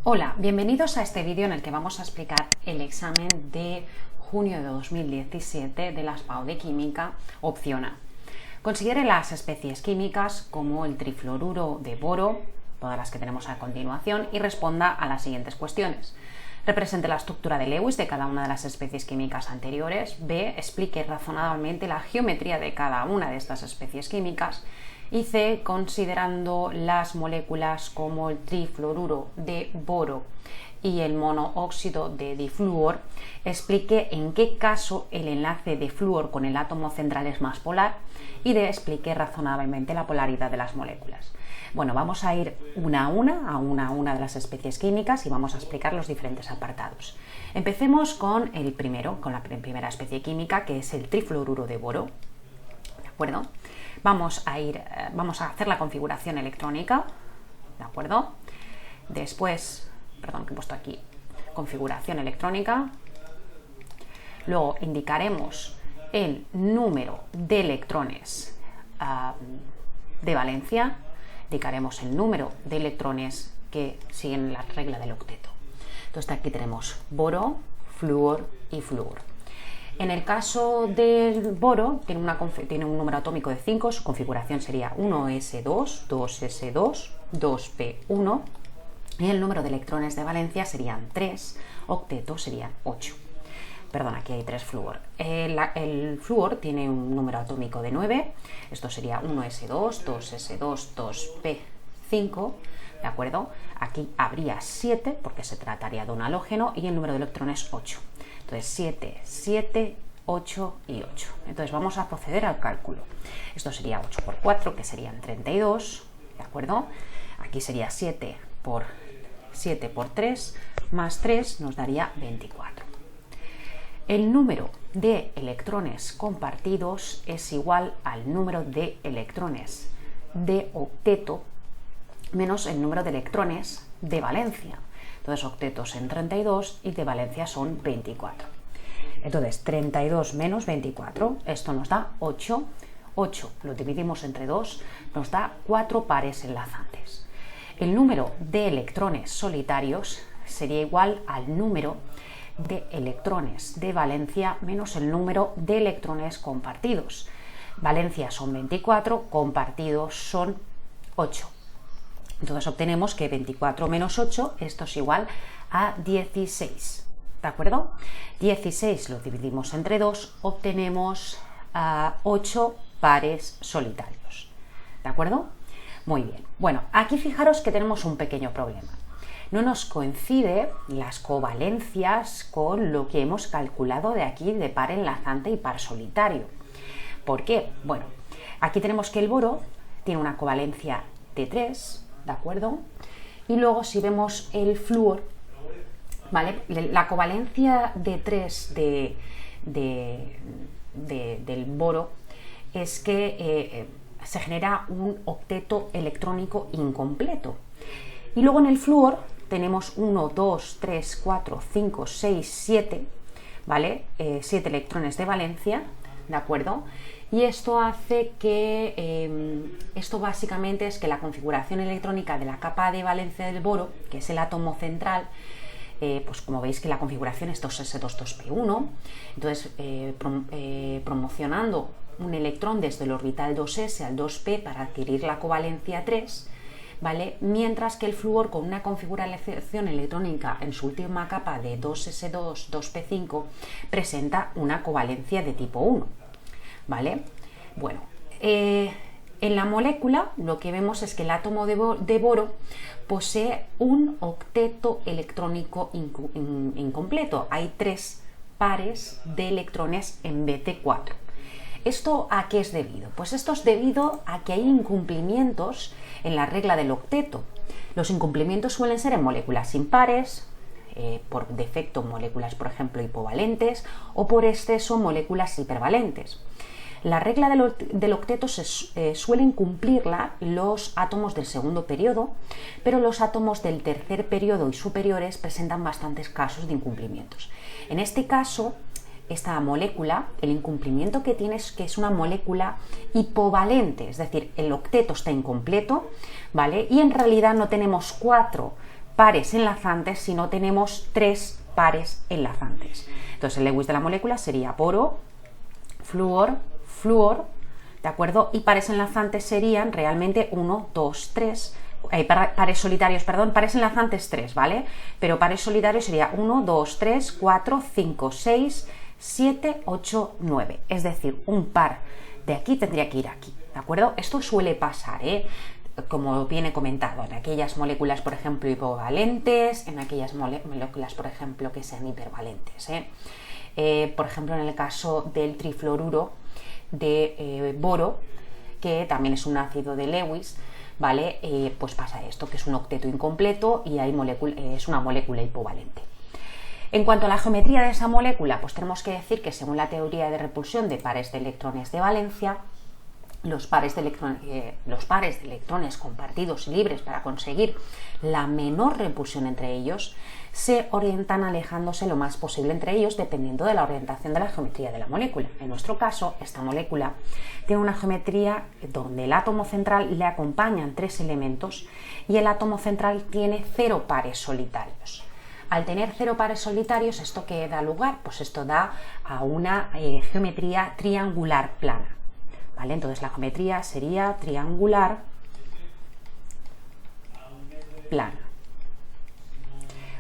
Hola, bienvenidos a este vídeo en el que vamos a explicar el examen de junio de 2017 de las PAU de Química, opción A. Considere las especies químicas como el trifluoruro de boro, todas las que tenemos a continuación, y responda a las siguientes cuestiones. Represente la estructura de Lewis de cada una de las especies químicas anteriores. B. Explique razonablemente la geometría de cada una de estas especies químicas. Y C. Considerando las moléculas como el trifluoruro de boro y el monóxido de difluor, explique en qué caso el enlace de flúor con el átomo central es más polar. Y D. Explique razonablemente la polaridad de las moléculas. Bueno, vamos a ir una a una de las especies químicas y vamos a explicar los diferentes apartados. Empecemos con el primero, con la primera especie química, que es el trifluoruro de boro. ¿De acuerdo? Vamos a hacer la configuración electrónica, ¿de acuerdo? Después, perdón, que he puesto aquí, configuración electrónica. Luego indicaremos el número de electrones de valencia. Indicaremos el número de electrones que siguen la regla del octeto. Entonces aquí tenemos boro, flúor y flúor. En el caso del boro tiene un número atómico de 5, su configuración sería 1s2, 2s2, 2p1 y el número de electrones de valencia serían 3, octeto serían 8. Perdón, aquí hay 3 flúor. El flúor tiene un número atómico de 9, esto sería 1s2, 2s2, 2p5, ¿de acuerdo? Aquí habría 7 porque se trataría de un halógeno y el número de electrones 8. Entonces 7, 7, 8 y 8. Entonces vamos a proceder al cálculo. Esto sería 8 por 4, que serían 32, ¿de acuerdo? Aquí sería 7 por 3 más 3 nos daría 24. El número de electrones compartidos es igual al número de electrones de octeto menos el número de electrones de valencia. Entonces octetos son 32 y de valencia son 24. Entonces 32 menos 24, esto nos da 8. 8 lo dividimos entre 2, nos da 4 pares enlazantes. El número de electrones solitarios sería igual al número de electrones de valencia menos el número de electrones compartidos. Valencia son 24, compartidos son 8. Entonces obtenemos que 24 menos 8, esto es igual a 16. ¿De acuerdo? 16 lo dividimos entre 2, obtenemos 8 pares solitarios. ¿De acuerdo? Muy bien. Bueno, aquí fijaros que tenemos un pequeño problema. No nos coincide las covalencias con lo que hemos calculado de aquí de par enlazante y par solitario. ¿Por qué? Bueno, aquí tenemos que el boro tiene una covalencia de 3, ¿de acuerdo? Y luego si vemos el flúor, ¿vale? La covalencia de 3 del boro es que se genera un octeto electrónico incompleto. Y luego en el flúor tenemos 1, 2, 3, 4, 5, 6, 7, ¿vale? 7 electrones de valencia, ¿de acuerdo? Y esto hace que, esto básicamente es que la configuración electrónica de la capa de valencia del boro, que es el átomo central, pues como veis que la configuración es 2s2, 2p1, entonces promocionando un electrón desde el orbital 2s al 2p para adquirir la covalencia 3, ¿vale? Mientras que el flúor con una configuración electrónica en su última capa de 2s2, 2p5 presenta una covalencia de tipo 1, ¿vale? Bueno, en la molécula lo que vemos es que el átomo de boro posee un octeto electrónico incompleto. Hay 3 pares de electrones en vez de 4. ¿Esto a qué es debido? Pues esto es debido a que hay incumplimientos en la regla del octeto. Los incumplimientos suelen ser en moléculas impares, por defecto moléculas, por ejemplo, hipovalentes, o por exceso moléculas hipervalentes. La regla del octeto suelen cumplirla los átomos del segundo periodo, pero los átomos del tercer periodo y superiores presentan bastantes casos de incumplimientos. En este caso, esta molécula, el incumplimiento que tiene es que es una molécula hipovalente, es decir, el octeto está incompleto, ¿vale? Y en realidad no tenemos 4 pares enlazantes si no tenemos 3 pares enlazantes. Entonces el Lewis de la molécula sería boro, flúor, flúor, ¿de acuerdo? Y pares enlazantes serían realmente 1, 2, 3, pares solitarios, perdón, pares enlazantes 3, ¿vale? Pero pares solitarios sería 1, 2, 3, 4, 5, 6, 7, 8, 9. Es decir, un par de aquí tendría que ir aquí, ¿de acuerdo? Esto suele pasar, como viene comentado, en aquellas moléculas, por ejemplo, hipovalentes, en aquellas moléculas, por ejemplo, que sean hipervalentes. Por ejemplo, en el caso del trifluoruro de boro, que también es un ácido de Lewis, ¿vale? Pues pasa esto, que es un octeto incompleto y es una molécula hipovalente. En cuanto a la geometría de esa molécula, pues tenemos que decir que según la teoría de repulsión de pares de electrones de valencia, los pares de electrones compartidos y libres para conseguir la menor repulsión entre ellos se orientan alejándose lo más posible entre ellos dependiendo de la orientación de la geometría de la molécula. En nuestro caso, esta molécula tiene una geometría donde el átomo central le acompañan 3 elementos y el átomo central tiene 0 pares solitarios. Al tener 0 pares solitarios, ¿esto qué da lugar? Pues esto da a una geometría triangular plana. ¿Vale? Entonces la geometría sería triangular plana.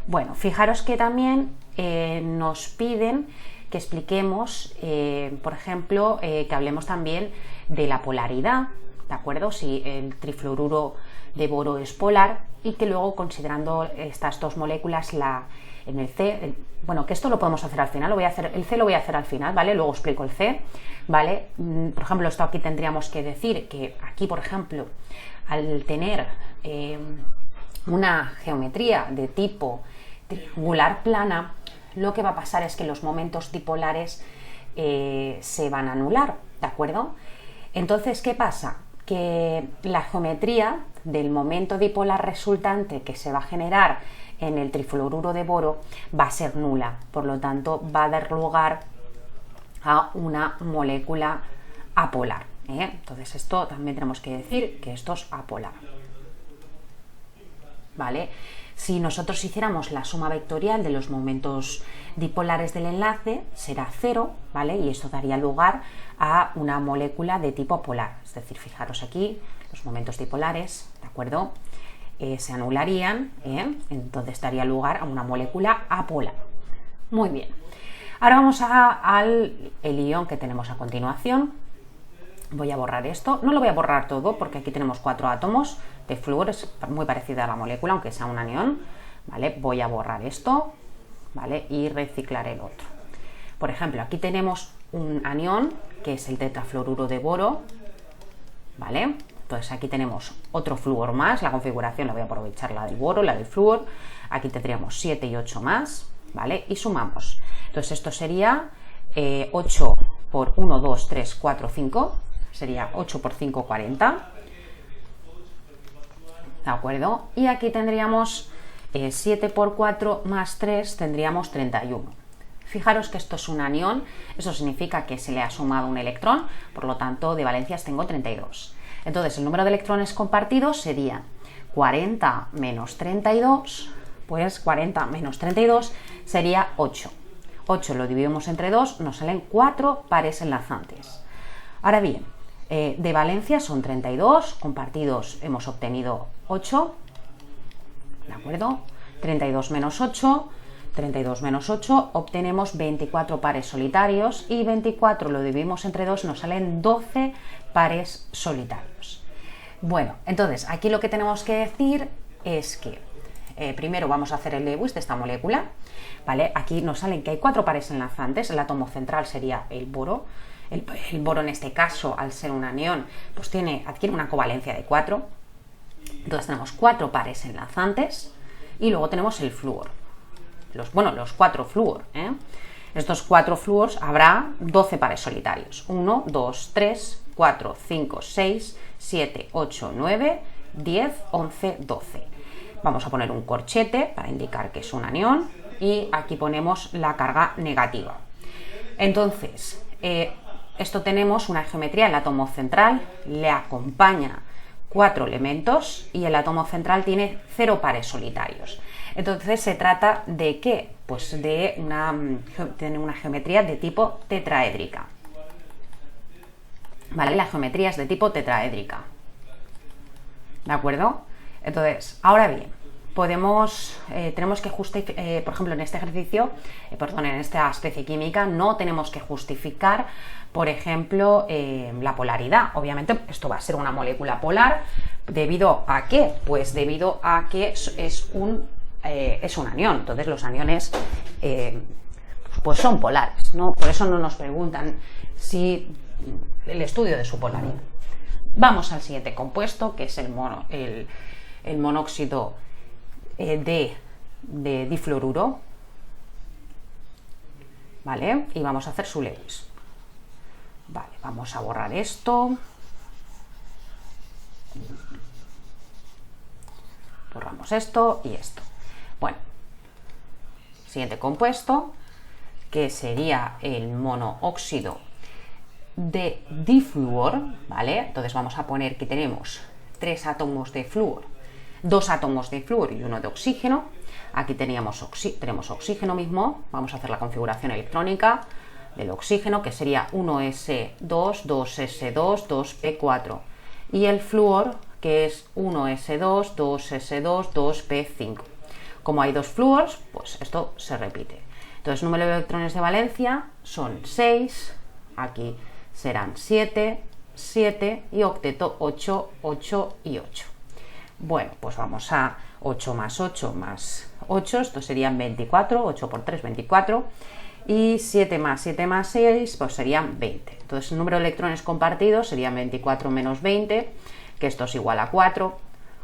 Bueno, fijaros que también nos piden que expliquemos, por ejemplo, que hablemos también de la polaridad, ¿de acuerdo? Si el trifluoruro de boro es polar y que luego, considerando estas dos moléculas, en el C, bueno, que esto lo podemos hacer al final, el C lo voy a hacer al final, ¿vale? Luego explico el C, ¿vale? Por ejemplo, esto aquí tendríamos que decir que aquí, por ejemplo, al tener una geometría de tipo triangular plana, lo que va a pasar es que los momentos dipolares se van a anular, ¿de acuerdo? Entonces, ¿qué pasa? Que la geometría del momento dipolar resultante que se va a generar en el trifluoruro de boro va a ser nula, por lo tanto va a dar lugar a una molécula apolar, Entonces esto también tenemos que decir que esto es apolar, ¿vale? Si nosotros hiciéramos la suma vectorial de los momentos dipolares del enlace, será 0, ¿vale? Y esto daría lugar a una molécula de tipo polar. Es decir, fijaros aquí, los momentos dipolares, ¿de acuerdo? Se anularían, entonces daría lugar a una molécula apolar. Muy bien. Ahora vamos al ion que tenemos a continuación. Voy a borrar esto. No lo voy a borrar todo porque aquí tenemos 4 átomos de flúor, es muy parecida a la molécula, aunque sea un anión, ¿vale? Voy a borrar esto, ¿vale? Y reciclar el otro. Por ejemplo, aquí tenemos un anión que es el tetrafluoruro de boro, ¿vale? Entonces aquí tenemos otro flúor más, la configuración la voy a aprovechar, la del boro, la del flúor. Aquí tendríamos 7 y 8 más, ¿vale? Y sumamos. Entonces esto sería 8 por 1, 2, 3, 4, 5, sería 8 por 5, 40. ¿De acuerdo? Y aquí tendríamos 7 por 4 más 3, tendríamos 31. Fijaros que esto es un anión, eso significa que se le ha sumado un electrón, por lo tanto de valencias tengo 32. Entonces el número de electrones compartidos sería 40 menos 32, pues 40 menos 32 sería 8. 8 lo dividimos entre 2, nos salen 4 pares enlazantes. Ahora bien, de valencia son 32, compartidos hemos obtenido 8, ¿de acuerdo? 32 menos 8, 32 menos 8, obtenemos 24 pares solitarios y 24 lo dividimos entre 2, nos salen 12 pares solitarios. Bueno, entonces aquí lo que tenemos que decir es que primero vamos a hacer el Lewis de esta molécula, ¿vale? Aquí nos salen que hay 4 pares enlazantes, el átomo central sería el boro. El boro en este caso, al ser un anión, pues adquiere una covalencia de 4. Entonces tenemos 4 pares enlazantes y luego tenemos el flúor. Los 4 flúor. Estos 4 flúors habrá 12 pares solitarios. 1, 2, 3, 4, 5, 6, 7, 8, 9, 10, 11, 12. Vamos a poner un corchete para indicar que es un anión y aquí ponemos la carga negativa. Entonces, esto tenemos una geometría, el átomo central le acompaña 4 elementos y el átomo central tiene 0 pares solitarios. Entonces se trata de ¿qué? Pues de tener una geometría de tipo tetraédrica. ¿Vale? La geometría es de tipo tetraédrica. ¿De acuerdo? Entonces, ahora bien, tenemos que justificar, por ejemplo, en este ejercicio, en esta especie química, no tenemos que justificar, por ejemplo, la polaridad. Obviamente, esto va a ser una molécula polar. ¿Debido a qué? Pues debido a que es un anión. Entonces, los aniones pues son polares, ¿no? Por eso no nos preguntan si el estudio de su polaridad. Vamos al siguiente compuesto, que es el monóxido de difluoruro, ¿vale? Y vamos a hacer su Lewis. Vale, vamos a borrar esto. Borramos esto y esto. Bueno, siguiente compuesto, que sería el monóxido de difluor, ¿vale? Entonces vamos a poner que tenemos 3 átomos de flúor, 2 átomos de flúor y 1 de oxígeno. Aquí tenemos oxígeno mismo. Vamos a hacer la configuración electrónica del oxígeno, que sería 1s2, 2s2, 2p4. Y el flúor, que es 1s2, 2s2, 2p5. Como hay 2 flúors, pues esto se repite. Entonces, número de electrones de valencia son 6, aquí serán 7, 7 y octeto 8, 8 y 8. Bueno, pues vamos a 8 más 8 más 8, esto serían 24, 8 por 3, 24, y 7 más 7 más 6, pues serían 20. Entonces el número de electrones compartidos serían 24 menos 20, que esto es igual a 4,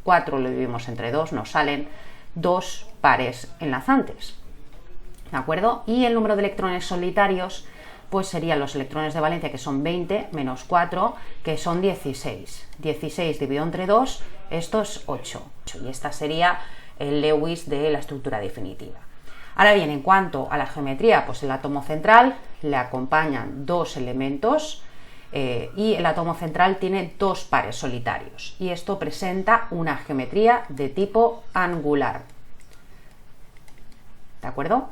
4 lo dividimos entre 2, nos salen 2 pares enlazantes, ¿de acuerdo? Y el número de electrones solitarios, pues serían los electrones de valencia, que son 20, menos 4, que son 16. 16 dividido entre 2, esto es 8. Y esta sería el Lewis de la estructura definitiva. Ahora bien, en cuanto a la geometría, pues el átomo central le acompañan 2 elementos y el átomo central tiene 2 pares solitarios. Y esto presenta una geometría de tipo angular. ¿De acuerdo?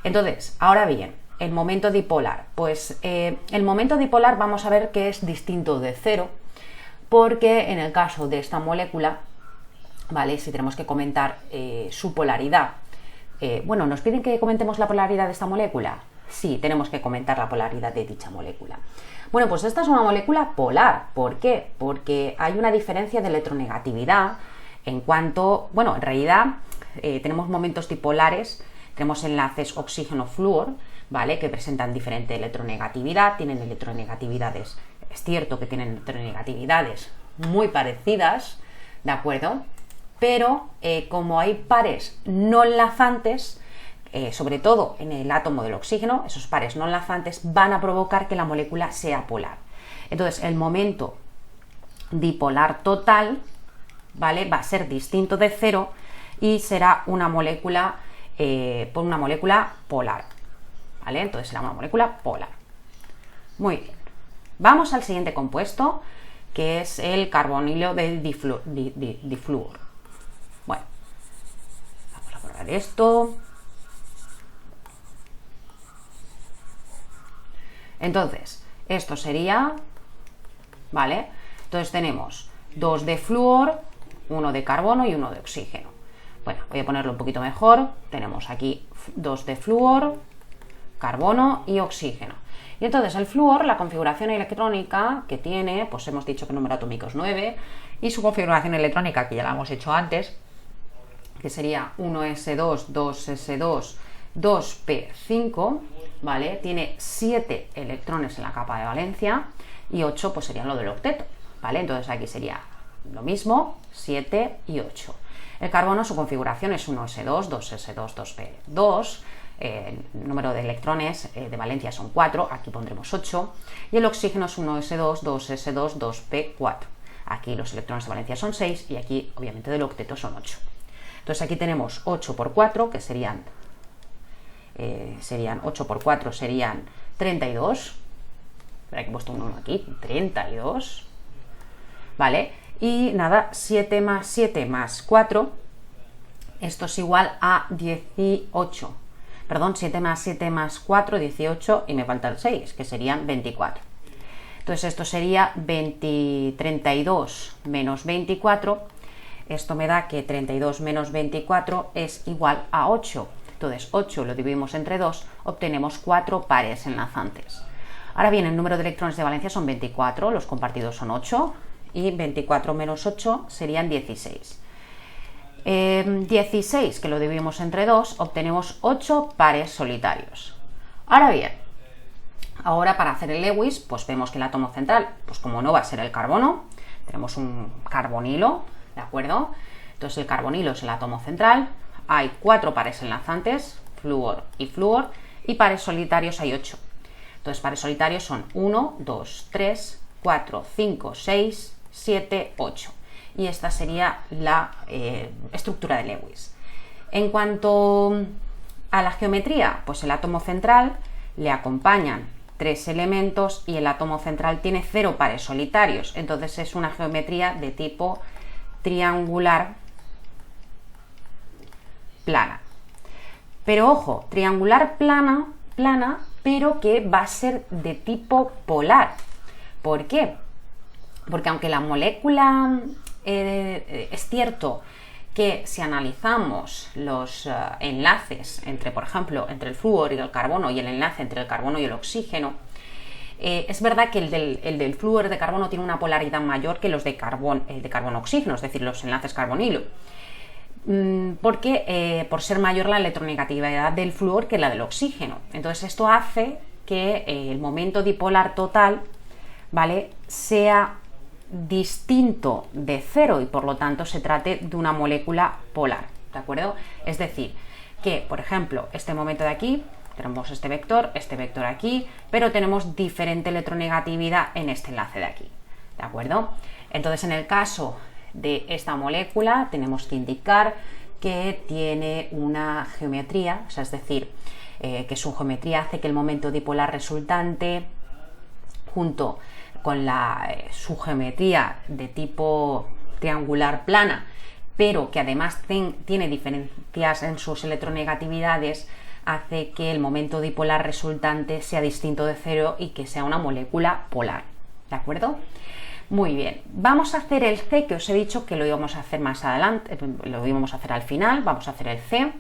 Entonces, ahora bien, el momento dipolar. Pues el momento dipolar vamos a ver que es distinto de cero, porque en el caso de esta molécula, ¿vale? Si tenemos que comentar su polaridad. Bueno, ¿nos piden que comentemos la polaridad de esta molécula? Sí, tenemos que comentar la polaridad de dicha molécula. Bueno, pues esta es una molécula polar. ¿Por qué? Porque hay una diferencia de electronegatividad en cuanto, bueno, en realidad tenemos momentos dipolares, tenemos enlaces oxígeno-flúor, ¿vale? Que presentan diferente electronegatividad, tienen electronegatividades, es cierto que tienen electronegatividades muy parecidas, ¿de acuerdo? Pero como hay pares no enlazantes, sobre todo en el átomo del oxígeno, esos pares no enlazantes van a provocar que la molécula sea polar. Entonces, el momento dipolar total, ¿vale? Va a ser distinto de cero y será una molécula polar, ¿vale? Entonces será una molécula polar. Muy bien. Vamos al siguiente compuesto, que es el carbonilo del difluor. Bueno, vamos a borrar esto. Entonces, esto sería, ¿vale? Entonces tenemos 2 de flúor, 1 de carbono y 1 de oxígeno. Bueno, voy a ponerlo un poquito mejor. Tenemos aquí 2 de flúor, carbono y oxígeno. Y entonces el flúor, la configuración electrónica que tiene, pues hemos dicho que el número atómico es 9, y su configuración electrónica, que ya la hemos hecho antes, que sería 1s2, 2s2, 2p5, ¿vale? Tiene 7 electrones en la capa de valencia y 8 pues serían lo del octeto, ¿vale? Entonces aquí sería lo mismo, 7 y 8. El carbono, su configuración es 1s2, 2s2, 2p2, el número de electrones de valencia son 4, aquí pondremos 8, y el oxígeno es 1s2, 2s2, 2p4. Aquí los electrones de valencia son 6 y aquí obviamente del octeto son 8. Entonces aquí tenemos 8 por 4, que serían 8 por 4 serían 32. Espera que he puesto un 1 aquí, 32. ¿Vale? Y nada, 7 más 7 más 4, Esto es igual a 18. Perdón, 7 más 7 más 4, 18, y me falta el 6, que serían 24. Entonces esto sería 32 menos 24. Esto me da que 32 menos 24 es igual a 8. Entonces 8 lo dividimos entre 2, obtenemos 4 pares enlazantes. Ahora bien, el número de electrones de valencia son 24, los compartidos son 8, y 24 menos 8 serían 16. 16, que lo dividimos entre 2, obtenemos 8 pares solitarios. Ahora bien, ahora para hacer el Lewis, pues vemos que el átomo central, pues como no va a ser el carbono, tenemos un carbonilo, ¿de acuerdo? Entonces el carbonilo es el átomo central, hay 4 pares enlazantes, flúor, y pares solitarios hay 8. Entonces pares solitarios son 1, 2, 3, 4, 5, 6, 7, 8. Y esta sería la estructura de Lewis. En cuanto a la geometría, pues el átomo central le acompañan 3 elementos y el átomo central tiene 0 pares solitarios. Entonces es una geometría de tipo triangular plana. Pero ojo, triangular plana, pero que va a ser de tipo polar. ¿Por qué? Porque aunque la molécula es cierto que si analizamos los enlaces entre, por ejemplo, entre el flúor y el carbono, y el enlace entre el carbono y el oxígeno, es verdad que el del flúor de carbono tiene una polaridad mayor que los de carbono-oxígeno, es decir, los enlaces carbonilo, porque por ser mayor la electronegatividad del flúor que la del oxígeno. Entonces esto hace que el momento dipolar total, ¿vale?, sea distinto de 0 y por lo tanto se trate de una molécula polar, ¿de acuerdo? Es decir, que por ejemplo este momento de aquí tenemos este vector aquí, pero tenemos diferente electronegatividad en este enlace de aquí, ¿de acuerdo? Entonces en el caso de esta molécula tenemos que indicar que tiene una geometría, o sea, es decir, que su geometría hace que el momento dipolar resultante junto con su geometría de tipo triangular plana, pero que además tiene diferencias en sus electronegatividades, hace que el momento dipolar resultante sea distinto de 0 y que sea una molécula polar, ¿de acuerdo? Muy bien, vamos a hacer el C, que os he dicho que lo íbamos a hacer más adelante, lo íbamos a hacer al final. Vamos a hacer el C.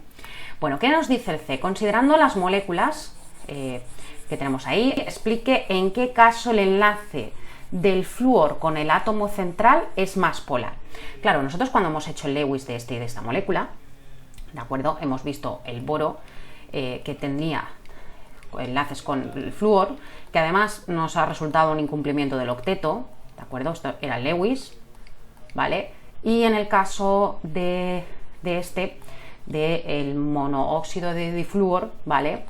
Bueno, ¿qué nos dice el C? Considerando las moléculas que tenemos ahí, explique en qué caso el enlace del flúor con el átomo central es más polar. Claro, nosotros cuando hemos hecho el Lewis de este y de esta molécula, ¿de acuerdo?, hemos visto el boro que tenía enlaces con el flúor, que además nos ha resultado un incumplimiento del octeto, ¿de acuerdo? Esto era el Lewis, ¿vale? Y en el caso del monóxido de difluor, ¿vale?,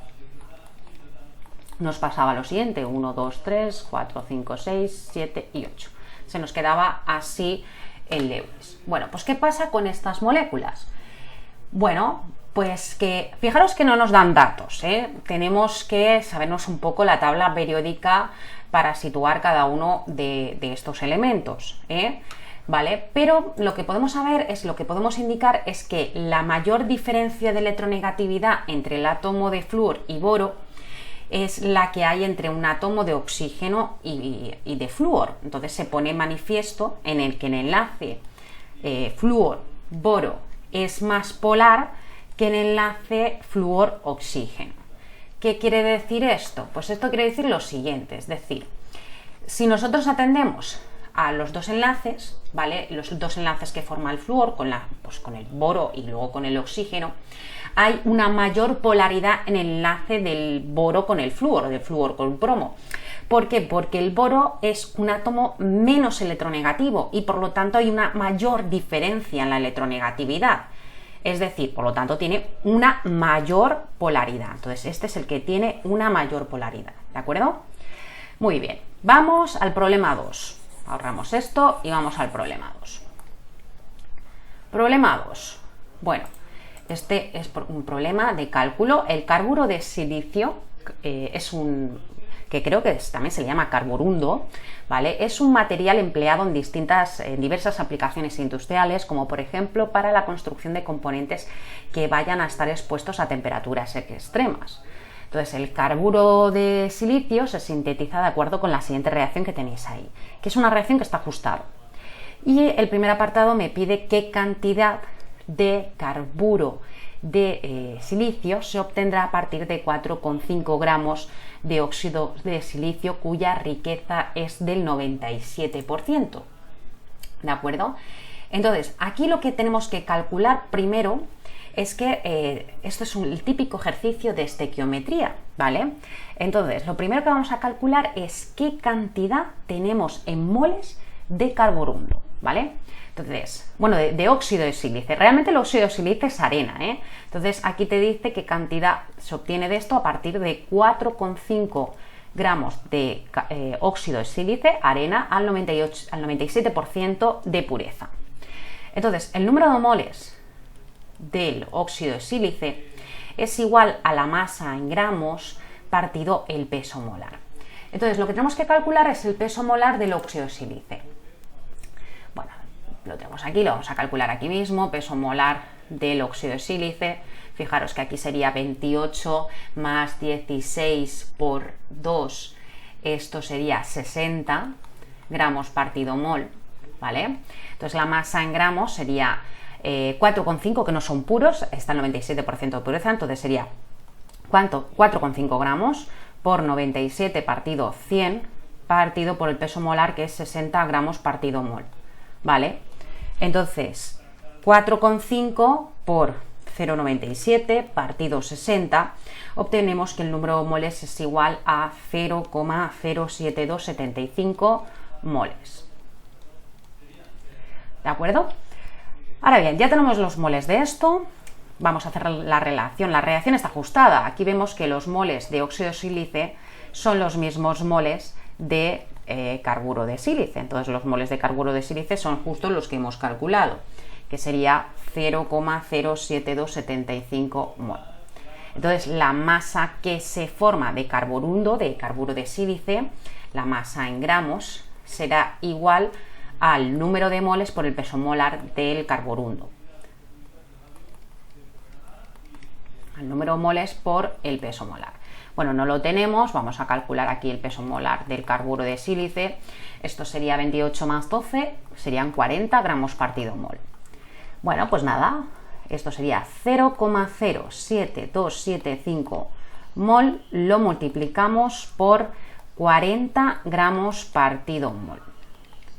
nos pasaba lo siguiente: 1, 2, 3, 4, 5, 6, 7 y 8. Se nos quedaba así el Lewis. Bueno, pues ¿qué pasa con estas moléculas? Bueno, pues que fijaros que no nos dan datos, ¿eh? Tenemos que sabernos un poco la tabla periódica para situar cada uno de estos elementos, ¿eh? ¿Vale? Pero lo que podemos indicar es que la mayor diferencia de electronegatividad entre el átomo de flúor y boro es la que hay entre un átomo de oxígeno y de flúor. Entonces se pone manifiesto en el que el enlace flúor-boro es más polar que el enlace flúor-oxígeno. ¿Qué quiere decir esto? Pues esto quiere decir lo siguiente, es decir, si nosotros atendemos a los dos enlaces, ¿vale?, los dos enlaces que forma el flúor con el boro y luego con el oxígeno, hay una mayor polaridad en el enlace del boro con el flúor, o del flúor con el bromo. ¿Por qué? Porque el boro es un átomo menos electronegativo y por lo tanto hay una mayor diferencia en la electronegatividad. Es decir, por lo tanto tiene una mayor polaridad. Entonces este es el que tiene una mayor polaridad, ¿de acuerdo? Muy bien, vamos al problema 2. Ahorramos esto y vamos al problema 2. Problema 2. Bueno, este es un problema de cálculo. El carburo de silicio es un que creo que también se le llama carborundo, ¿vale? Es un material empleado en diversas aplicaciones industriales, como por ejemplo para la construcción de componentes que vayan a estar expuestos a temperaturas extremas. Entonces, el carburo de silicio se sintetiza de acuerdo con la siguiente reacción que tenéis ahí, que es una reacción que está ajustada. Y el primer apartado me pide qué cantidad de carburo de silicio se obtendrá a partir de 4,5 gramos de óxido de silicio, cuya riqueza es del 97%. ¿De acuerdo? Entonces, aquí lo que tenemos que calcular primero es que esto es el típico ejercicio de estequiometría, ¿vale? Entonces, lo primero que vamos a calcular es qué cantidad tenemos en moles de carborundo, ¿vale? Entonces, bueno, de óxido de sílice. Realmente el óxido de sílice es arena, ¿eh? Entonces, aquí te dice qué cantidad se obtiene de esto a partir de 4,5 gramos de óxido de sílice, arena, al 97% de pureza. Entonces, el número de moles del óxido de sílice es igual a la masa en gramos partido el peso molar. Entonces, lo que tenemos que calcular es el peso molar del óxido de sílice. Bueno, lo tenemos aquí, lo vamos a calcular aquí mismo, peso molar del óxido de sílice. Fijaros que aquí sería 28 más 16 por 2, esto sería 60 gramos partido mol, ¿vale? Entonces la masa en gramos sería 4,5, que no son puros, está el 97% de pureza, entonces sería, ¿cuánto? 4,5 gramos por 97 partido 100 partido por el peso molar, que es 60 gramos partido mol, ¿vale? Entonces 4,5 por 0,97 partido 60, obtenemos que el número de moles es igual a 0,07275 moles. ¿De acuerdo? Ahora bien, ya tenemos los moles de esto, vamos a hacer la relación. La reacción está ajustada. Aquí vemos que los moles de óxido de sílice son los mismos moles de carburo de sílice. Entonces los moles de carburo de sílice son justo los que hemos calculado, que sería 0,07275 mol. Entonces la masa que se forma de carborundo, de carburo de sílice, la masa en gramos, será igual al número de moles por el peso molar del carborundo. Al número de moles por el peso molar. Bueno, no lo tenemos, vamos a calcular aquí el peso molar del carburo de sílice. Esto sería 28 más 12, serían 40 gramos partido mol. Bueno, pues nada, esto sería 0,07275 mol, lo multiplicamos por 40 gramos partido mol.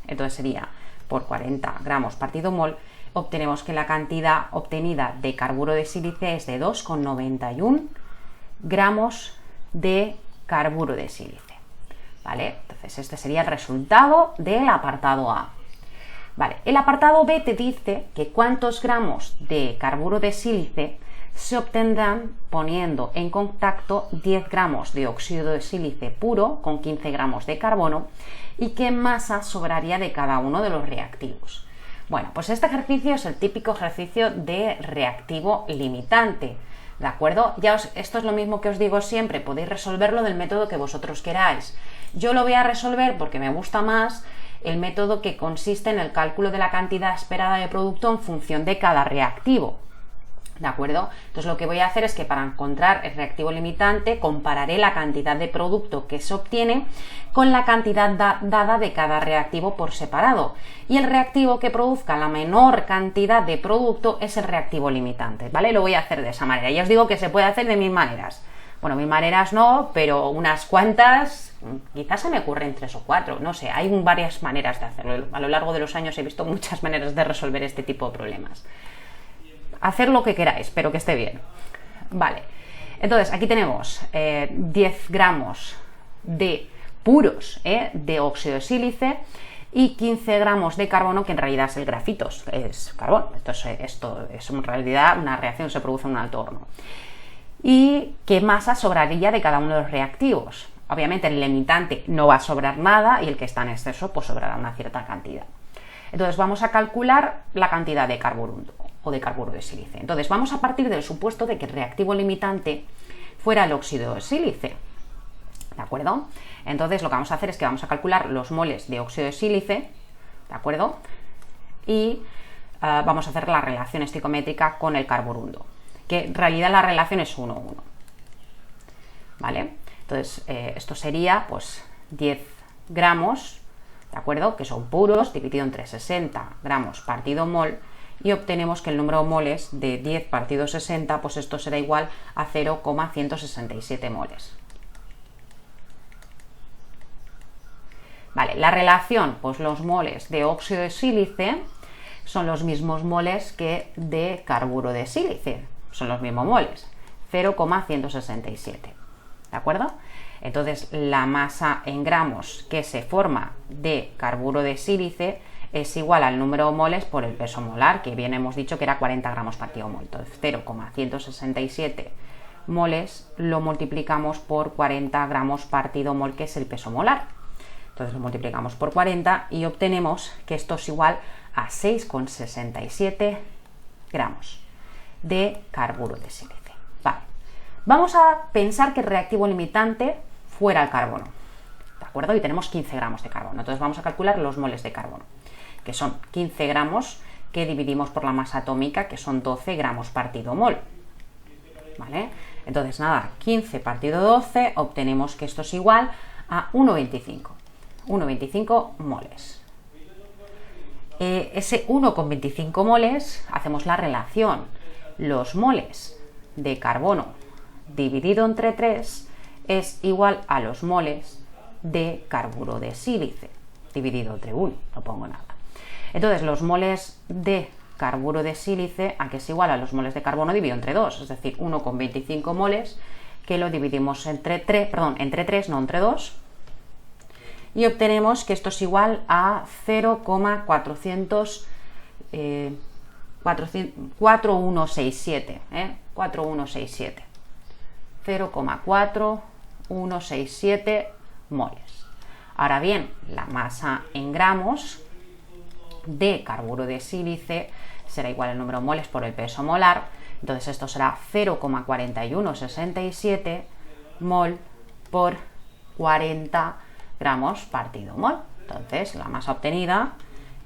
Entonces sería por 40 gramos partido mol, obtenemos que la cantidad obtenida de carburo de sílice es de 2,91 gramos de carburo de sílice, ¿vale? Entonces este sería el resultado del apartado A. Vale, el apartado B te dice que cuántos gramos de carburo de sílice se obtendrán poniendo en contacto 10 gramos de óxido de sílice puro con 15 gramos de carbono y qué masa sobraría de cada uno de los reactivos. Bueno, pues este ejercicio es el típico ejercicio de reactivo limitante, ¿de acuerdo? Esto es lo mismo que os digo siempre, podéis resolverlo del método que vosotros queráis. Yo lo voy a resolver porque me gusta más el método que consiste en el cálculo de la cantidad esperada de producto en función de cada reactivo. ¿De acuerdo? Entonces lo que voy a hacer es que para encontrar el reactivo limitante compararé la cantidad de producto que se obtiene con la cantidad dada de cada reactivo por separado. Y el reactivo que produzca la menor cantidad de producto es el reactivo limitante, ¿vale? Lo voy a hacer de esa manera. Ya os digo que se puede hacer de mil maneras. Bueno, mil maneras no, pero unas cuantas, quizás se me ocurren 3 o 4, no sé, hay varias maneras de hacerlo. A lo largo de los años he visto muchas maneras de resolver este tipo de problemas. Hacer lo que queráis, pero que esté bien. Vale, entonces aquí tenemos 10 gramos de puros de óxido de sílice y 15 gramos de carbono, que en realidad es el grafito, es carbón. Esto es en realidad una reacción, se produce en un alto horno. ¿Y qué masa sobraría de cada uno de los reactivos? Obviamente el limitante no va a sobrar nada y el que está en exceso pues sobrará una cierta cantidad. Entonces vamos a calcular la cantidad de carborundo o de carburo de sílice. Entonces vamos a partir del supuesto de que el reactivo limitante fuera el óxido de sílice, ¿de acuerdo? Entonces lo que vamos a hacer es que vamos a calcular los moles de óxido de sílice, ¿de acuerdo? Y vamos a hacer la relación esticométrica con el carborundo, que en realidad la relación es 1:1, ¿vale? Entonces esto sería pues 10 gramos, ¿de acuerdo? Que son puros, dividido entre 60 gramos partido mol, y obtenemos que el número de moles de 10 partido 60, pues esto será igual a 0,167 moles. Vale, la relación, pues los moles de óxido de sílice son los mismos moles que de carburo de sílice, son los mismos moles, 0,167, ¿de acuerdo? Entonces la masa en gramos que se forma de carburo de sílice es igual al número de moles por el peso molar, que bien hemos dicho que era 40 gramos partido mol. Entonces 0,167 moles lo multiplicamos por 40 gramos partido mol, que es el peso molar. Entonces lo multiplicamos por 40 y obtenemos que esto es igual a 6,67 gramos de carburo de sílice. Vale. Vamos a pensar que el reactivo limitante fuera el carbono, ¿de acuerdo? Y tenemos 15 gramos de carbono. Entonces vamos a calcular los moles de carbono, que son 15 gramos que dividimos por la masa atómica, que son 12 gramos partido mol, ¿vale? Entonces nada, 15 partido 12, obtenemos que esto es igual a 1,25 moles. Ese 1,25 moles, hacemos la relación, los moles de carbono dividido entre 3 es igual a los moles de carburo de sílice dividido entre 1, no pongo nada. Entonces los moles de carburo de sílice, aquí es igual a los moles de carbono dividido entre 2, es decir, 1,25 moles, que lo dividimos entre 3, no entre 2, y obtenemos que esto es igual a 0,4167, 0,4167 moles. Ahora bien, la masa en gramos de carburo de sílice será igual al número de moles por el peso molar, entonces esto será 0,4167 mol por 40 gramos partido mol. Entonces la masa obtenida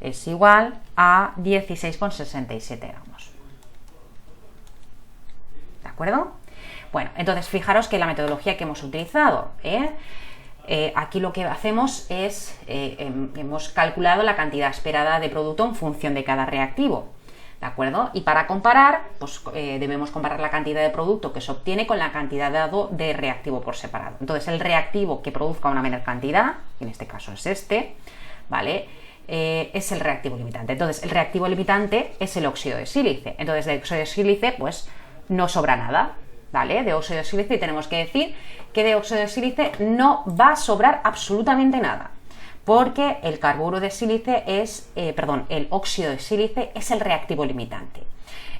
es igual a 16,67 gramos. ¿De acuerdo? Bueno, entonces fijaros que la metodología que hemos utilizado, aquí lo que hacemos es, hemos calculado la cantidad esperada de producto en función de cada reactivo, ¿de acuerdo? Y para comparar, pues debemos comparar la cantidad de producto que se obtiene con la cantidad dado de reactivo por separado. Entonces el reactivo que produzca una menor cantidad, en este caso es este, ¿vale? Es el reactivo limitante. Entonces el reactivo limitante es el óxido de sílice. Entonces de óxido de sílice pues no sobra nada, ¿vale? De óxido de sílice tenemos que decir que de óxido de sílice no va a sobrar absolutamente nada, porque el carburo de sílice es, el óxido de sílice es el reactivo limitante.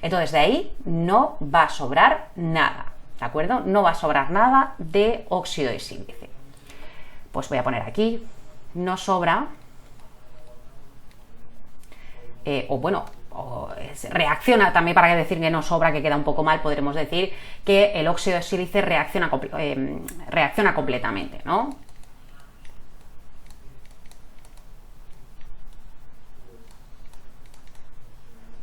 Entonces de ahí no va a sobrar nada, ¿de acuerdo? No va a sobrar nada de óxido de sílice. Pues voy a poner aquí, no sobra, reacciona también, para decir que no sobra, que queda un poco mal, podremos decir que el óxido de sílice reacciona completamente, ¿no?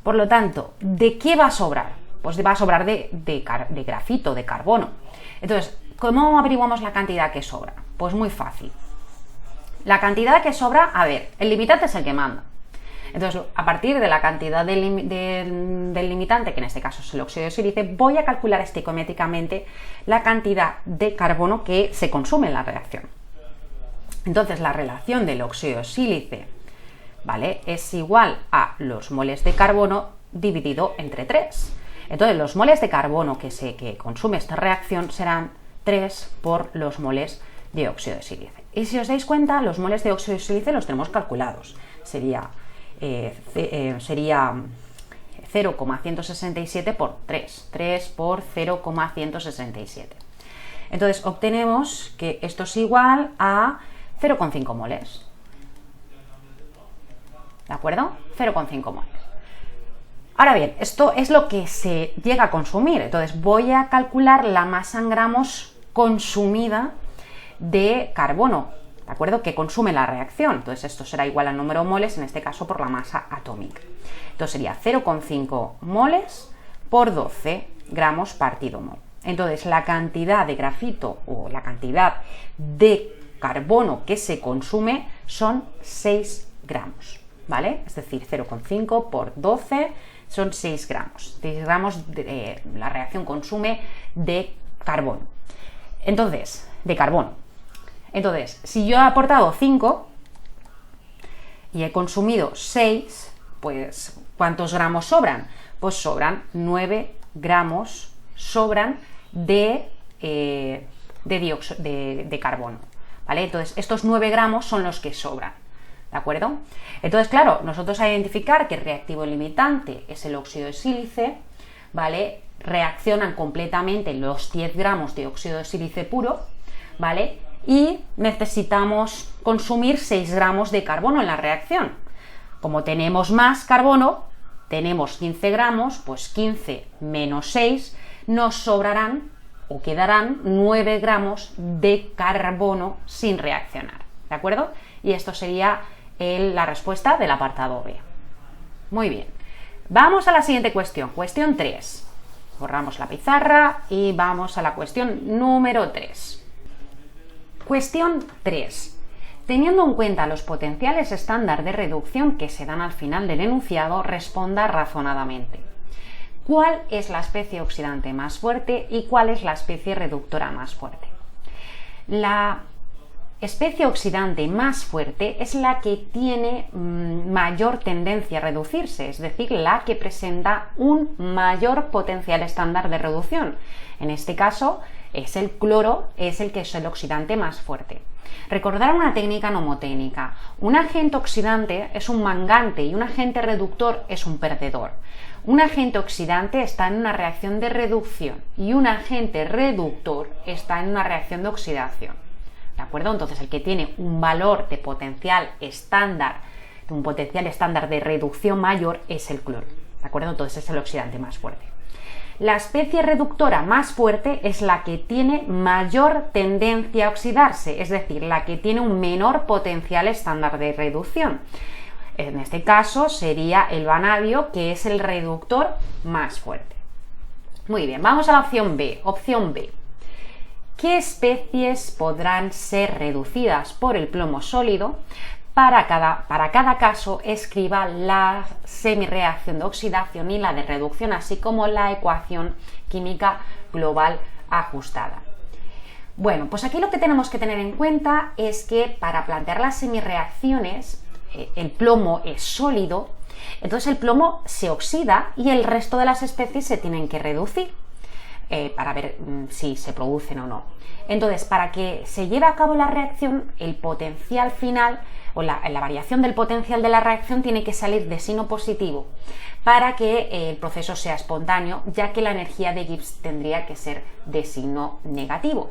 Por lo tanto, ¿de qué va a sobrar? Pues va a sobrar de grafito, de carbono. Entonces, ¿cómo averiguamos la cantidad que sobra? Pues muy fácil. La cantidad que sobra, a ver, el limitante es el que manda. Entonces, a partir de la cantidad del limitante, que en este caso es el óxido de sílice, voy a calcular estequiométricamente la cantidad de carbono que se consume en la reacción. Entonces, la relación del óxido de sílice, ¿vale?, es igual a los moles de carbono dividido entre 3. Entonces, los moles de carbono que consume esta reacción serán 3 por los moles de óxido de sílice. Y si os dais cuenta, los moles de óxido de sílice los tenemos calculados. Sería 0,167 por 3, 3 por 0,167. Entonces obtenemos que esto es igual a 0,5 moles. ¿De acuerdo? 0,5 moles. Ahora bien, esto es lo que se llega a consumir. Entonces voy a calcular la masa en gramos consumida de carbono, ¿de acuerdo?, que consume la reacción. Entonces esto será igual al número de moles, en este caso por la masa atómica. Entonces sería 0,5 moles por 12 gramos partido mol. Entonces la cantidad de grafito o la cantidad de carbono que se consume son 6 gramos, ¿vale? Es decir, 0,5 por 12 son 6 gramos. 6 gramos la reacción consume de carbono. Entonces, de carbono. Entonces, si yo he aportado 5 y he consumido 6, pues ¿cuántos gramos sobran? Pues sobran 9 gramos, sobran de carbono, ¿vale? Entonces, estos 9 gramos son los que sobran, ¿de acuerdo? Entonces, claro, nosotros a identificar que el reactivo limitante es el óxido de sílice, ¿vale? Reaccionan completamente los 10 gramos de óxido de sílice puro, ¿vale? Y necesitamos consumir 6 gramos de carbono en la reacción. Como tenemos más carbono, tenemos 15 gramos, pues 15 menos 6 nos sobrarán o quedarán 9 gramos de carbono sin reaccionar, ¿de acuerdo? Y esto sería la respuesta del apartado B. Muy bien, vamos a la siguiente cuestión, cuestión 3. Borramos la pizarra y vamos a la cuestión número 3. Cuestión 3. Teniendo en cuenta los potenciales estándar de reducción que se dan al final del enunciado, responda razonadamente. ¿Cuál es la especie oxidante más fuerte y cuál es la especie reductora más fuerte? La especie oxidante más fuerte es la que tiene mayor tendencia a reducirse, es decir, la que presenta un mayor potencial estándar de reducción. En este caso es el cloro, es el que es el oxidante más fuerte. Recordar una técnica nomotécnica. Un agente oxidante es un mangante y un agente reductor es un perdedor. Un agente oxidante está en una reacción de reducción y un agente reductor está en una reacción de oxidación. ¿De acuerdo? Entonces el que tiene un valor de potencial estándar, un potencial estándar de reducción mayor es el cloro. ¿De acuerdo? Entonces es el oxidante más fuerte. La especie reductora más fuerte es la que tiene mayor tendencia a oxidarse, es decir, la que tiene un menor potencial estándar de reducción. En este caso sería el vanadio, que es el reductor más fuerte. Muy bien, vamos a la opción B. Opción B. ¿Qué especies podrán ser reducidas por el plomo sólido? Para cada caso, escriba la semirreacción de oxidación y la de reducción, así como la ecuación química global ajustada. Bueno, pues aquí lo que tenemos que tener en cuenta es que para plantear las semirreacciones, el plomo es sólido, entonces el plomo se oxida y el resto de las especies se tienen que reducir para ver si se producen o no. Entonces, para que se lleve a cabo la reacción, el potencial final o la variación del potencial de la reacción tiene que salir de signo positivo para que el proceso sea espontáneo, ya que la energía de Gibbs tendría que ser de signo negativo.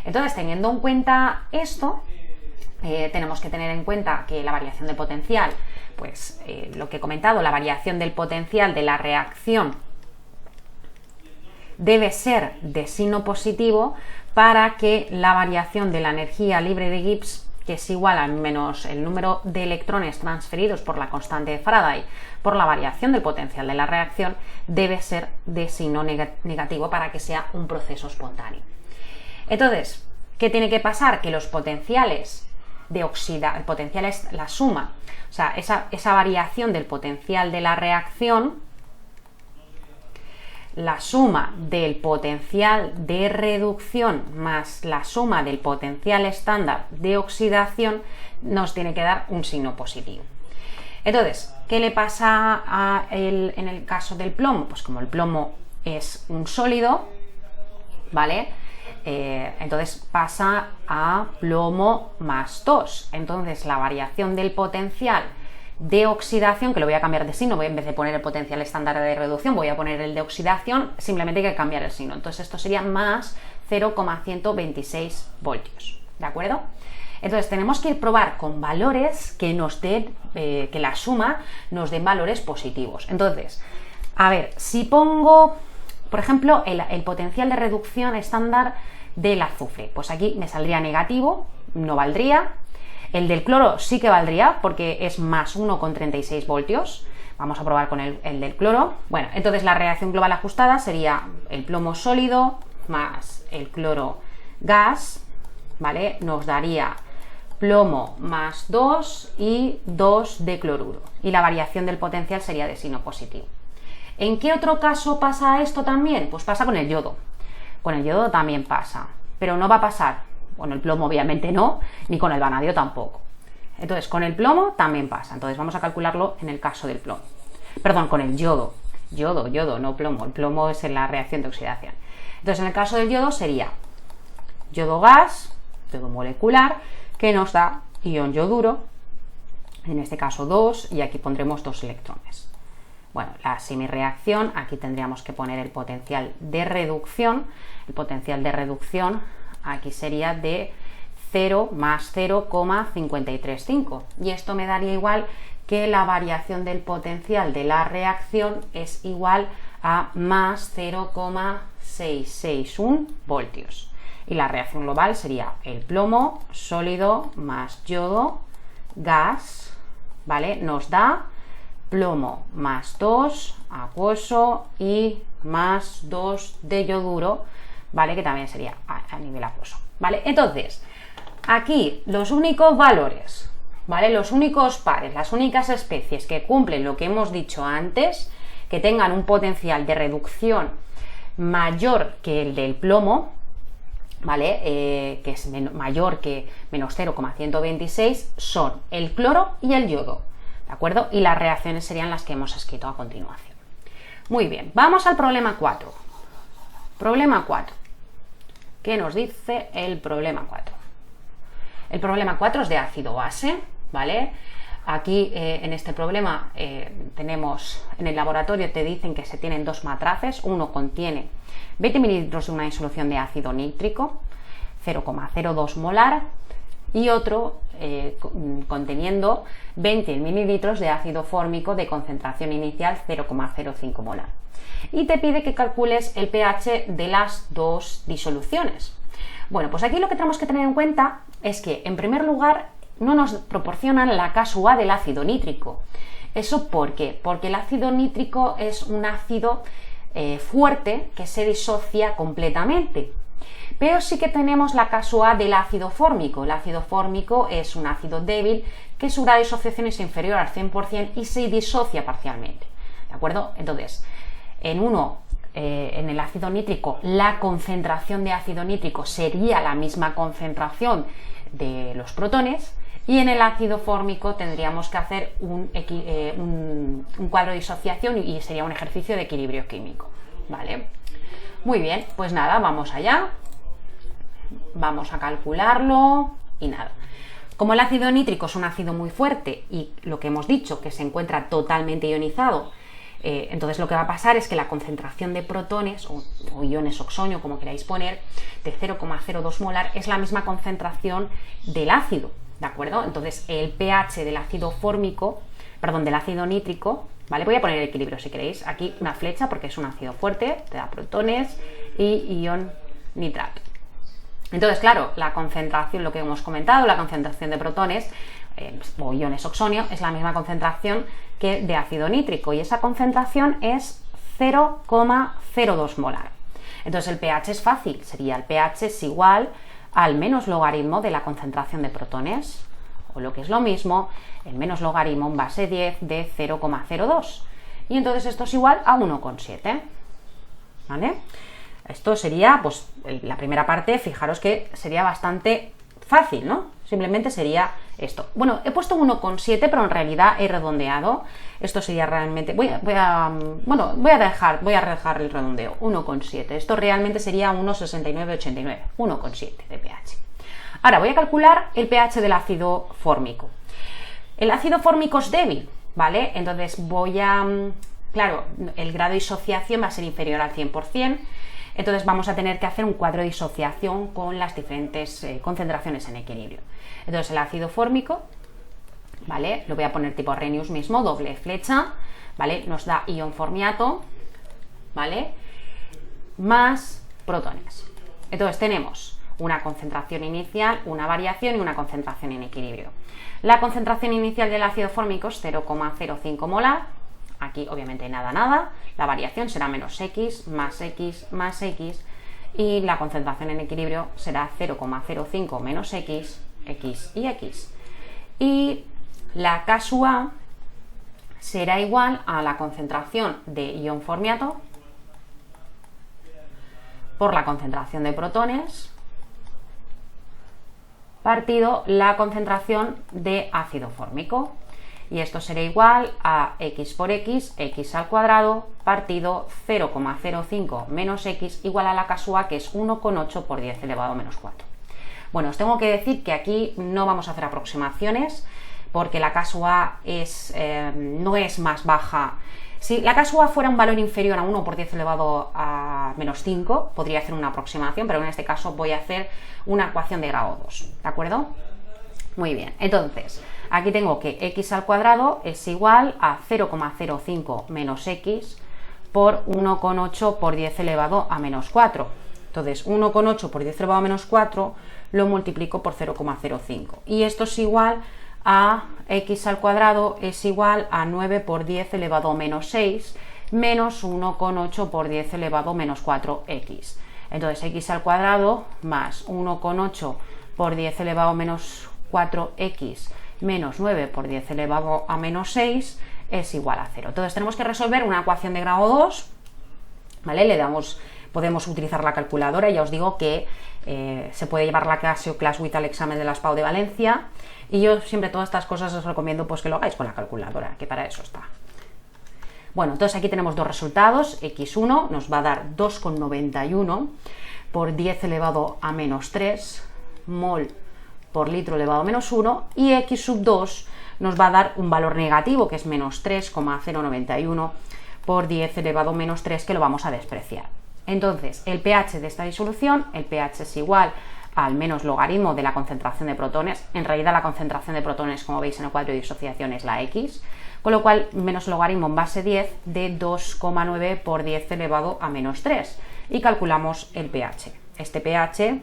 Entonces, teniendo en cuenta esto, tenemos que tener en cuenta que la variación de potencial, pues lo que he comentado, la variación del potencial de la reacción debe ser de signo positivo para que la variación de la energía libre de Gibbs, que es igual a menos el número de electrones transferidos por la constante de Faraday por la variación del potencial de la reacción, debe ser de signo negativo para que sea un proceso espontáneo. Entonces, ¿qué tiene que pasar? Que los potenciales de oxida, el potencial es la suma, o sea, esa variación del potencial de la reacción, la suma del potencial de reducción más la suma del potencial estándar de oxidación nos tiene que dar un signo positivo. Entonces, ¿qué le pasa en el caso del plomo? Pues como el plomo es un sólido, ¿vale? Entonces pasa a plomo más 2. Entonces la variación del potencial de oxidación, que lo voy a cambiar de signo, en vez de poner el potencial estándar de reducción, voy a poner el de oxidación, simplemente hay que cambiar el signo. Entonces esto sería más 0,126 voltios, ¿de acuerdo? Entonces tenemos que probar con valores que nos den, que la suma nos den valores positivos. Entonces, a ver, si pongo, por ejemplo, el potencial de reducción estándar del azufre. Pues aquí me saldría negativo, no valdría. El del cloro sí que valdría porque es más 1,36 voltios. Vamos a probar con el del cloro. Bueno, entonces la reacción global ajustada sería el plomo sólido más el cloro gas, ¿vale? Nos daría plomo más 2 y 2 de cloruro. Y la variación del potencial sería de signo positivo. ¿En qué otro caso pasa esto también? Pues pasa con el yodo. Con el yodo también pasa, pero no va a pasar con el plomo, obviamente no, ni con el vanadio tampoco. Entonces, con el plomo también pasa. Entonces, vamos a calcularlo en el caso del plomo. Perdón, con el yodo. Yodo, no plomo. El plomo es en la reacción de oxidación. Entonces, en el caso del yodo sería yodo gas, yodo molecular, que nos da ion yoduro, en este caso 2, y aquí pondremos 2 electrones. Bueno, la semireacción, aquí tendríamos que poner el potencial de reducción. El potencial de reducción aquí sería de 0 más 0,535. Y esto me daría igual que la variación del potencial de la reacción es igual a más 0,661 voltios. Y la reacción global sería el plomo sólido más yodo gas, ¿vale? Nos da plomo más 2 acuoso y más 2 de yoduro, ¿vale? Que también sería a nivel acuoso, ¿vale? Entonces, aquí los únicos valores, ¿vale? Los únicos pares, las únicas especies que cumplen lo que hemos dicho antes, que tengan un potencial de reducción mayor que el del plomo, ¿vale? Que es mayor que menos 0,126, son el cloro y el yodo, ¿de acuerdo? Y las reacciones serían las que hemos escrito a continuación. Muy bien, vamos al problema 4. Problema 4. ¿Qué nos dice el problema 4? El problema 4 es de ácido-base, ¿vale? Aquí en este problema tenemos, en el laboratorio te dicen que se tienen 2 matraces, uno contiene 20 mililitros de una disolución de ácido nítrico, 0,02 molar, y otro conteniendo 20 mililitros de ácido fórmico de concentración inicial 0,05 molar. Y te pide que calcules el pH de las 2 disoluciones. Bueno, pues aquí lo que tenemos que tener en cuenta es que, en primer lugar, no nos proporcionan la K-A del ácido nítrico. ¿Eso por qué? Porque el ácido nítrico es un ácido fuerte que se disocia completamente. Pero sí que tenemos la K-A del ácido fórmico. El ácido fórmico es un ácido débil que su grado de disociación es inferior al 100% y se disocia parcialmente, ¿de acuerdo? Entonces, en el ácido nítrico, la concentración de ácido nítrico sería la misma concentración de los protones, y en el ácido fórmico tendríamos que hacer un cuadro de disociación y sería un ejercicio de equilibrio químico, ¿vale? Muy bien, pues nada, vamos allá. Vamos a calcularlo y nada. Como el ácido nítrico es un ácido muy fuerte y lo que hemos dicho, que se encuentra totalmente ionizado, entonces lo que va a pasar es que la concentración de protones o iones oxonio, como queráis poner, de 0,02 molar es la misma concentración del ácido, ¿de acuerdo? Entonces el pH del ácido fórmico, perdón, del ácido nítrico, ¿vale? Voy a poner el equilibrio si queréis, aquí una flecha porque es un ácido fuerte, te da protones y ion nitrato. Entonces, claro, la concentración, lo que hemos comentado, la concentración de protones o iones oxonio es la misma concentración que de ácido nítrico y esa concentración es 0,02 molar. Entonces el pH es fácil, sería el pH es igual al menos logaritmo de la concentración de protones, o lo que es lo mismo, el menos logaritmo en base 10 de 0,02. Y entonces esto es igual a 1,7, ¿vale? Esto sería, pues, la primera parte, fijaros que sería bastante fácil, ¿no? Simplemente sería esto. Bueno, he puesto 1,7, pero en realidad he redondeado. Esto sería realmente... Voy a dejar el redondeo, 1,7. Esto realmente sería 1,6989, 1,7 de pH. Ahora voy a calcular el pH del ácido fórmico. El ácido fórmico es débil, ¿vale? Entonces claro, el grado de disociación va a ser inferior al 100%. Entonces vamos a tener que hacer un cuadro de disociación con las diferentes concentraciones en equilibrio. Entonces el ácido fórmico, ¿vale? Lo voy a poner tipo Arrhenius mismo, doble flecha, ¿vale? Nos da ion formiato, ¿vale? Más protones. Entonces tenemos una concentración inicial, una variación y una concentración en equilibrio. La concentración inicial del ácido fórmico es 0,05 molar. Aquí obviamente nada, la variación será menos X más X más X y la concentración en equilibrio será 0,05 menos X, X y X. Y la K sub A será igual a la concentración de ion formiato por la concentración de protones partido la concentración de ácido fórmico. Y esto será igual a X por X, X al cuadrado, partido 0,05 menos X igual a la K sub A, que es 1,8 por 10 elevado a menos 4. Bueno, os tengo que decir que aquí no vamos a hacer aproximaciones, porque la K sub A no es más baja. Si la K sub A fuera un valor inferior a 1 por 10 elevado a menos 5, podría hacer una aproximación, pero en este caso voy a hacer una ecuación de grado 2, ¿de acuerdo? Muy bien, entonces, aquí tengo que X al cuadrado es igual a 0,05 menos X por 1,8 por 10 elevado a menos 4. Entonces, 1,8 por 10 elevado a menos 4 lo multiplico por 0,05. Y esto es igual a X al cuadrado es igual a 9 por 10 elevado a menos 6 menos 1,8 por 10 elevado a menos 4X. Entonces, X al cuadrado más 1,8 por 10 elevado a menos 4X menos 9 por 10 elevado a menos 6 es igual a 0. Entonces tenemos que resolver una ecuación de grado 2, ¿vale? Podemos utilizar la calculadora, ya os digo que se puede llevar la clase o class with al examen de la SPAO de Valencia, y yo siempre todas estas cosas os recomiendo pues que lo hagáis con la calculadora, que para eso está. Bueno, entonces aquí tenemos dos resultados. X1 nos va a dar 2,91 por 10 elevado a menos 3 mol por litro elevado a menos 1, y X sub 2 nos va a dar un valor negativo, que es menos 3,091 por 10 elevado a menos 3, que lo vamos a despreciar. Entonces, el pH de esta disolución, el pH es igual al menos logaritmo de la concentración de protones. En realidad la concentración de protones, como veis en el cuadro de disociación, es la X, con lo cual menos logaritmo en base 10 de 2,9 por 10 elevado a menos 3, y calculamos el pH. Este pH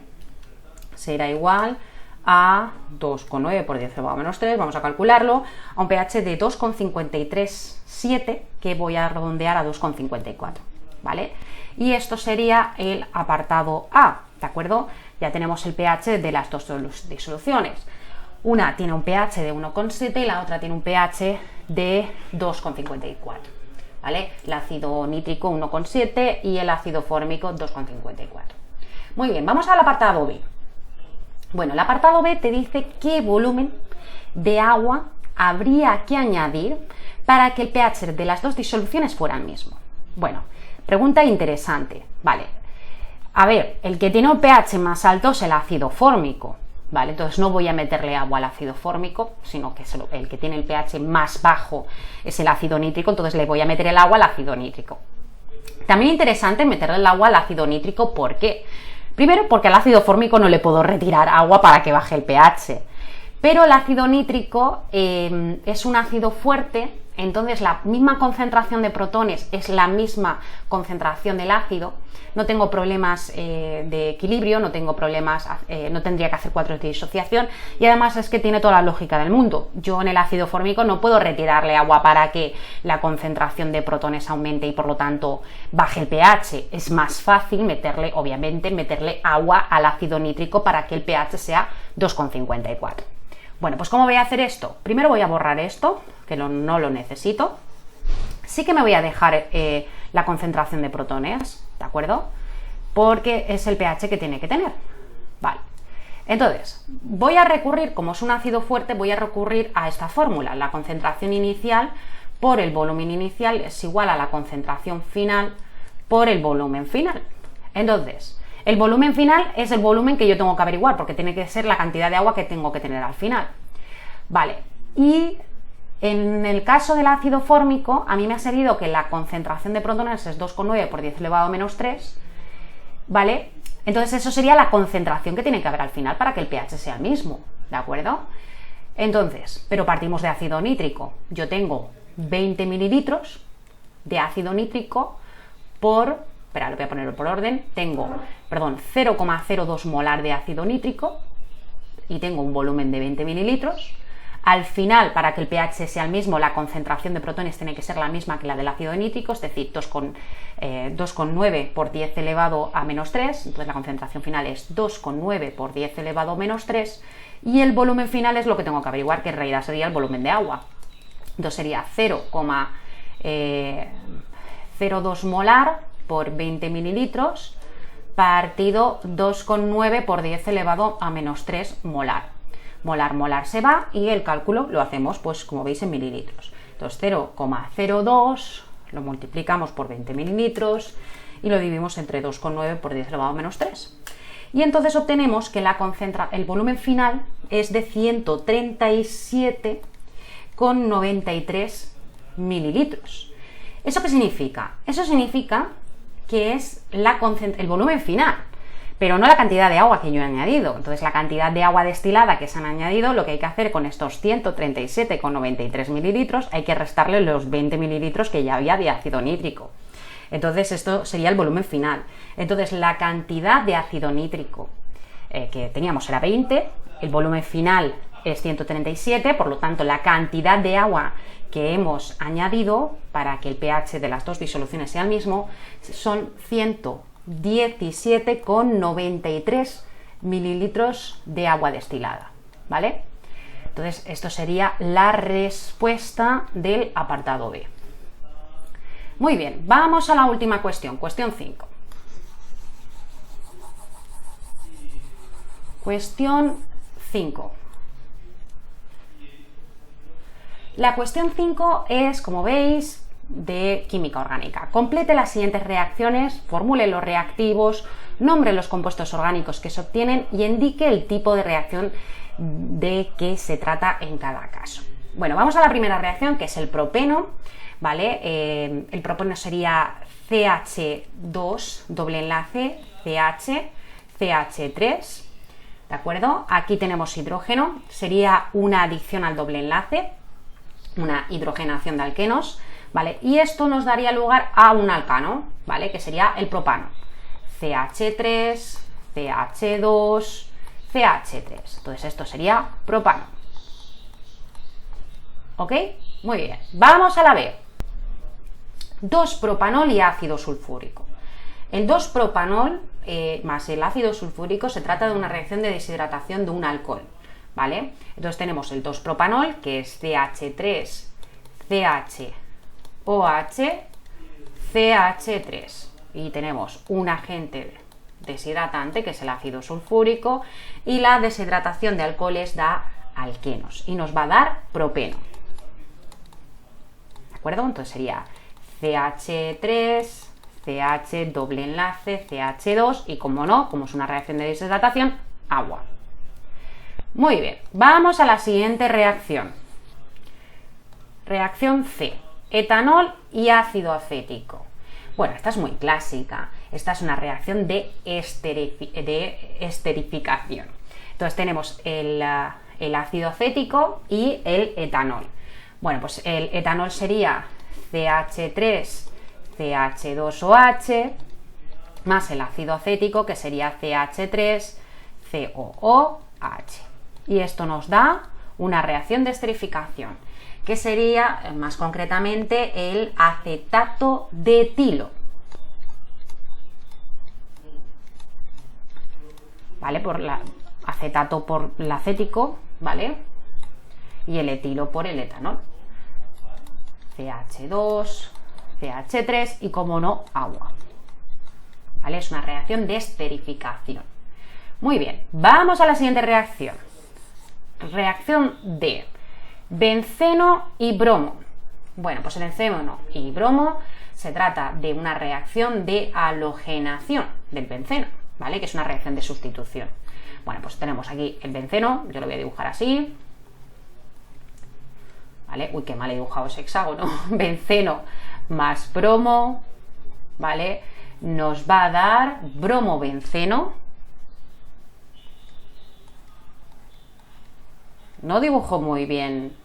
será igual a 2,9 por 10 elevado a menos 3, vamos a calcularlo, a un pH de 2,537, que voy a redondear a 2,54, ¿vale? Y esto sería el apartado A, ¿de acuerdo? Ya tenemos el pH de las dos disoluciones. Una tiene un pH de 1,7 y la otra tiene un pH de 2,54, ¿vale? El ácido nítrico 1,7 y el ácido fórmico 2,54. Muy bien, vamos al apartado B. Bueno, el apartado B te dice qué volumen de agua habría que añadir para que el pH de las dos disoluciones fuera el mismo. Bueno, pregunta interesante, ¿vale? A ver, el que tiene un pH más alto es el ácido fórmico, ¿vale? Entonces no voy a meterle agua al ácido fórmico, sino que el que tiene el pH más bajo es el ácido nítrico, entonces le voy a meter el agua al ácido nítrico. También interesante meterle el agua al ácido nítrico, ¿por qué? Primero, porque al ácido fórmico no le puedo retirar agua para que baje el pH, pero el ácido nítrico es un ácido fuerte, entonces la misma concentración de protones es la misma concentración del ácido, no tengo problemas de equilibrio, no tengo problemas, no tendría que hacer cuadros de disociación, y además es que tiene toda la lógica del mundo. Yo en el ácido fórmico no puedo retirarle agua para que la concentración de protones aumente y por lo tanto baje el pH. Es más fácil obviamente meterle agua al ácido nítrico para que el pH sea 2,54. Bueno, pues ¿cómo voy a hacer esto? Primero voy a borrar esto, que no lo necesito. Sí que me voy a dejar la concentración de protones, ¿de acuerdo? Porque es el pH que tiene que tener. Vale. Entonces, voy a recurrir, como es un ácido fuerte, voy a recurrir a esta fórmula. La concentración inicial por el volumen inicial es igual a la concentración final por el volumen final. Entonces, el volumen final es el volumen que yo tengo que averiguar, porque tiene que ser la cantidad de agua que tengo que tener al final. Vale, y en el caso del ácido fórmico, a mí me ha servido que la concentración de protones es 2,9 por 10 elevado a menos 3, ¿vale? Entonces eso sería la concentración que tiene que haber al final para que el pH sea el mismo, ¿de acuerdo? Entonces, pero partimos de ácido nítrico. Yo tengo 20 mililitros de ácido nítrico por espera, lo voy a poner por orden, tengo, perdón, 0,02 molar de ácido nítrico y tengo un volumen de 20 mililitros. Al final, para que el pH sea el mismo, la concentración de protones tiene que ser la misma que la del ácido nítrico, es decir, 2,9 por 10 elevado a menos 3, entonces la concentración final es 2,9 por 10 elevado a menos 3, y el volumen final es lo que tengo que averiguar, que en realidad sería el volumen de agua. Entonces sería 0,02 molar por 20 mililitros partido 2,9 por 10 elevado a menos 3 molar. Molar se va y el cálculo lo hacemos, pues como veis, en mililitros. Entonces 0,02 lo multiplicamos por 20 mililitros y lo dividimos entre 2,9 por 10 elevado a menos 3. Y entonces obtenemos que el volumen final es de 137,93 mililitros. ¿Eso qué significa? Eso significa que es el volumen final, pero no la cantidad de agua que yo he añadido. Entonces la cantidad de agua destilada que se han añadido, lo que hay que hacer con estos 137,93 mililitros, hay que restarle los 20 mililitros que ya había de ácido nítrico. Entonces esto sería el volumen final. Entonces la cantidad de ácido nítrico que teníamos era 20, el volumen final es 137, por lo tanto la cantidad de agua que hemos añadido para que el pH de las dos disoluciones sea el mismo son 117,93 mililitros de agua destilada, ¿vale? Entonces esto sería la respuesta del apartado B. Muy bien, vamos a la última cuestión, cuestión 5. Cuestión 5. La cuestión 5 es, como veis, de química orgánica. Complete las siguientes reacciones, formule los reactivos, nombre los compuestos orgánicos que se obtienen y indique el tipo de reacción de que se trata en cada caso. Bueno, vamos a la primera reacción, que es el propeno, ¿vale? El propeno sería CH2, doble enlace, CH, CH3, ¿de acuerdo? Aquí tenemos hidrógeno, sería una adicción al doble enlace, una hidrogenación de alquenos, ¿vale? Y esto nos daría lugar a un alcano, ¿vale? Que sería el propano. CH3, CH2, CH3. Entonces esto sería propano. ¿Ok? Muy bien. Vamos a la B. 2-propanol y ácido sulfúrico. El 2-propanol más el ácido sulfúrico se trata de una reacción de deshidratación de un alcohol, ¿vale? Entonces tenemos el 2-propanol, que es CH3, CHOH, CH3. Y tenemos un agente deshidratante, que es el ácido sulfúrico, y la deshidratación de alcoholes da alquenos y nos va a dar propeno. ¿De acuerdo? Entonces sería CH3, CH doble enlace, CH2 y, como no, como es una reacción de deshidratación, agua. Muy bien, vamos a la siguiente reacción. Reacción C, etanol y ácido acético. Bueno, esta es muy clásica. Esta es una reacción de esterificación. Entonces tenemos el ácido acético y el etanol. Bueno, pues el etanol sería CH3, CH2OH, más el ácido acético, que sería CH3, COOH. Y esto nos da una reacción de esterificación, que sería más concretamente el acetato de etilo. ¿Vale? Acetato por el acético, ¿vale? Y el etilo por el etanol. CH2, CH3 y, como no, agua. ¿Vale? Es una reacción de esterificación. Muy bien, vamos a la siguiente reacción. Reacción D. Benceno y bromo. Bueno, pues el benceno y bromo se trata de una reacción de halogenación del benceno, ¿vale? Que es una reacción de sustitución. Bueno, pues tenemos aquí el benceno, yo lo voy a dibujar así, ¿vale? Uy, qué mal he dibujado ese hexágono. Benceno más bromo, ¿vale? Nos va a dar bromobenceno. No dibujo muy bien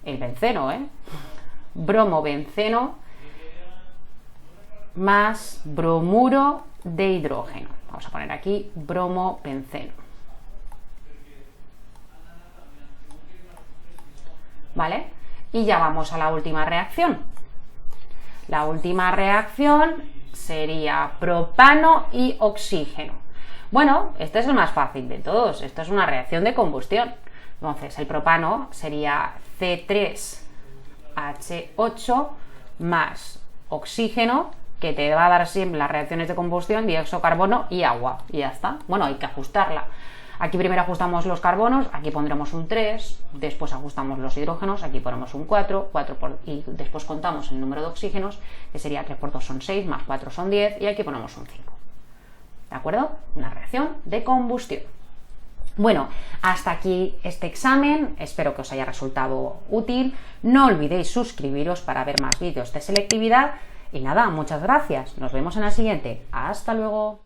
el benceno, ¿eh? Bromobenceno más bromuro de hidrógeno. Vamos a poner aquí bromobenceno. ¿Vale? Y ya vamos a la última reacción. La última reacción sería propano y oxígeno. Bueno, este es el más fácil de todos. Esto es una reacción de combustión. Entonces, el propano sería C3H8 más oxígeno, que te va a dar siempre las reacciones de combustión, dióxido de carbono y agua. Y ya está. Bueno, hay que ajustarla. Aquí primero ajustamos los carbonos, aquí pondremos un 3, después ajustamos los hidrógenos, aquí ponemos un 4, y después contamos el número de oxígenos, que sería 3 por 2 son 6, más 4 son 10, y aquí ponemos un 5. ¿De acuerdo? Una reacción de combustión. Bueno, hasta aquí este examen, espero que os haya resultado útil. No olvidéis suscribiros para ver más vídeos de selectividad. Y nada, muchas gracias. Nos vemos en la siguiente. Hasta luego.